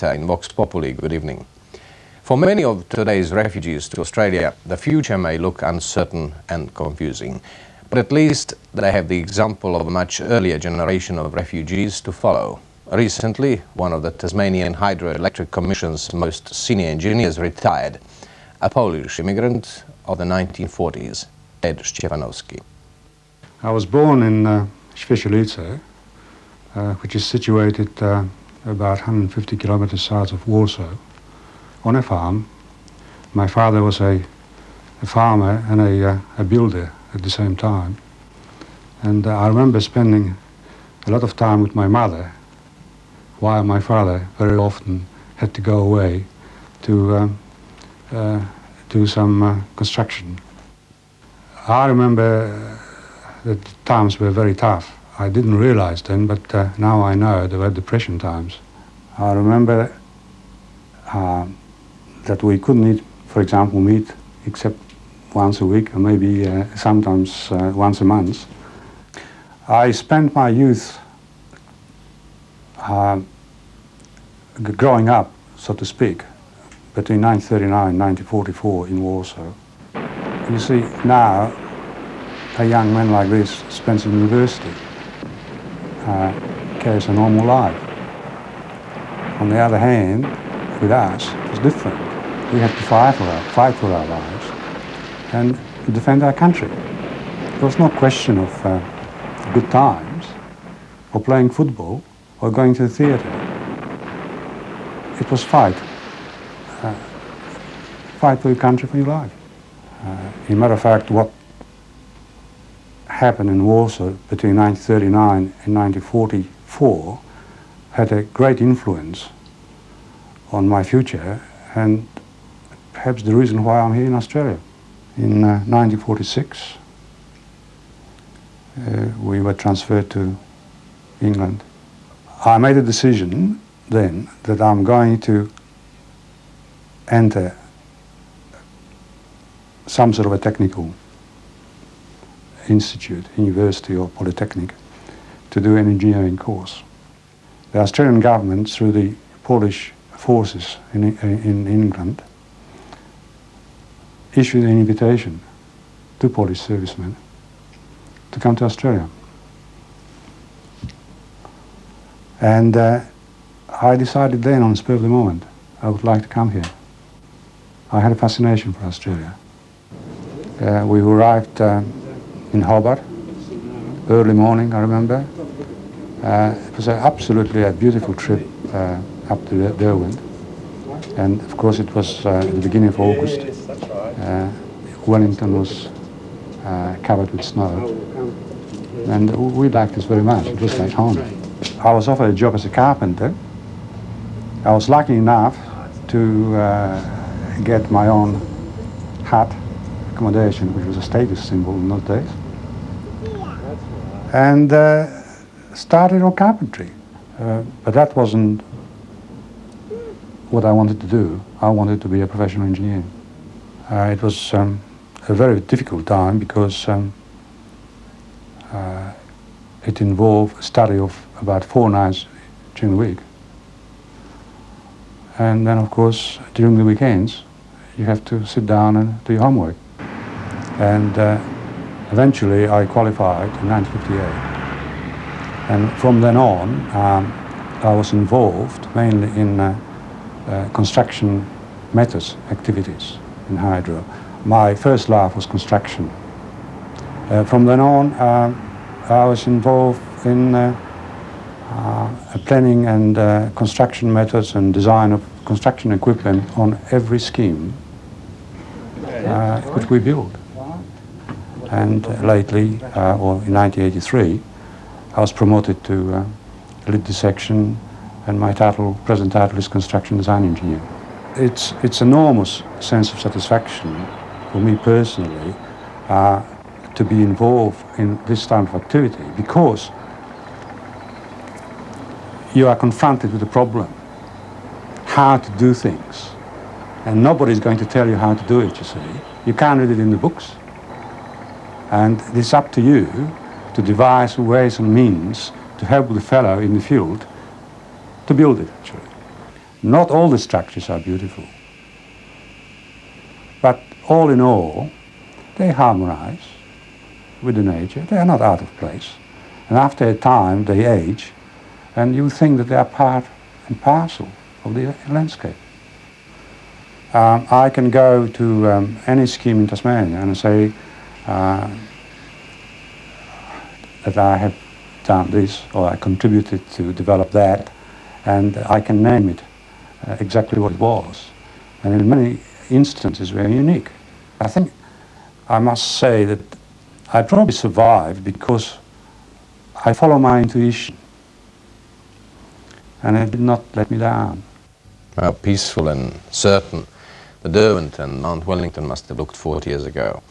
in Vox Populi. Good evening. For many of today's refugees to Australia, the future may look uncertain and confusing. But at least they have the example of a much earlier generation of refugees to follow. Recently, one of the Tasmanian Hydroelectric Commission's most senior engineers retired, a Polish immigrant of the 1940s, Tadeusz Szczepanowski. I was born in Świecielice, which is situated about 150 kilometers south of Warsaw, on a farm. My father was a farmer and a builder at the same time. And I remember spending a lot of time with my mother, while my father very often had to go away to do some construction. I remember that times were very tough. I didn't realize then, but now I know there were depression times. I remember that we couldn't, for example, meet except once a week or maybe sometimes once a month. I spent my youth growing up, so to speak, between 1939 and 1944 in Warsaw. You see, now a young man like this spends in university, carries a normal life. On the other hand, with us, it's different. We have to fight for our lives and defend our country. There was no question of good times, or playing football, or going to the theatre. It was fight. Fight for your country, for your life. As a matter of fact, what happened in Warsaw between 1939 and 1944 had a great influence on my future and perhaps the reason why I'm here in Australia. In 1946, we were transferred to England. I made a decision then that I'm going to enter some sort of a technical institute, university or polytechnic, to do an engineering course. The Australian government, through the Polish forces in England, issued an invitation to Polish servicemen to come to Australia. And I decided then, on the spur of the moment, I would like to come here. I had a fascination for Australia. We arrived in Hobart, early morning, I remember. It was absolutely a beautiful trip up to Derwent. And of course it was at the beginning of August. Wellington was covered with snow. And we liked this very much. It was like home. I was offered a job as a carpenter. I was lucky enough to get my own hut accommodation, which was a status symbol in those days. And started on carpentry. But that wasn't what I wanted to do. I wanted to be a professional engineer. It was a very difficult time because it involved a study of about 4 nights during the week. And then, of course, during the weekends, you have to sit down and do your homework. And eventually I qualified in 1958. And from then on, I was involved mainly in construction methods activities in Hydro. My first love was construction. From then on, I was involved in planning and construction methods and design of construction equipment on every scheme which we built. And lately, or in 1983, I was promoted to lead the section, and my present title is Construction Design Engineer. It's enormous sense of satisfaction for me personally to be involved in this type of activity, because you are confronted with a problem, how to do things, and nobody's going to tell you how to do it, you see. You can't read it in the books. And it's up to you to devise ways and means to help the fellow in the field to build it, actually. Not all the structures are beautiful, but all in all, they harmonize with the nature. They are not out of place. And after a time, they age, and you think that they are part and parcel of the landscape. I can go to any scheme in Tasmania and say that I have done this, or I contributed to develop that, and I can name it exactly what it was. And in many instances, very unique. I think I must say that I probably survived because I follow my intuition, and it did not let me down. How peaceful and certain the Derwent and Mount Wellington must have looked 40 years ago.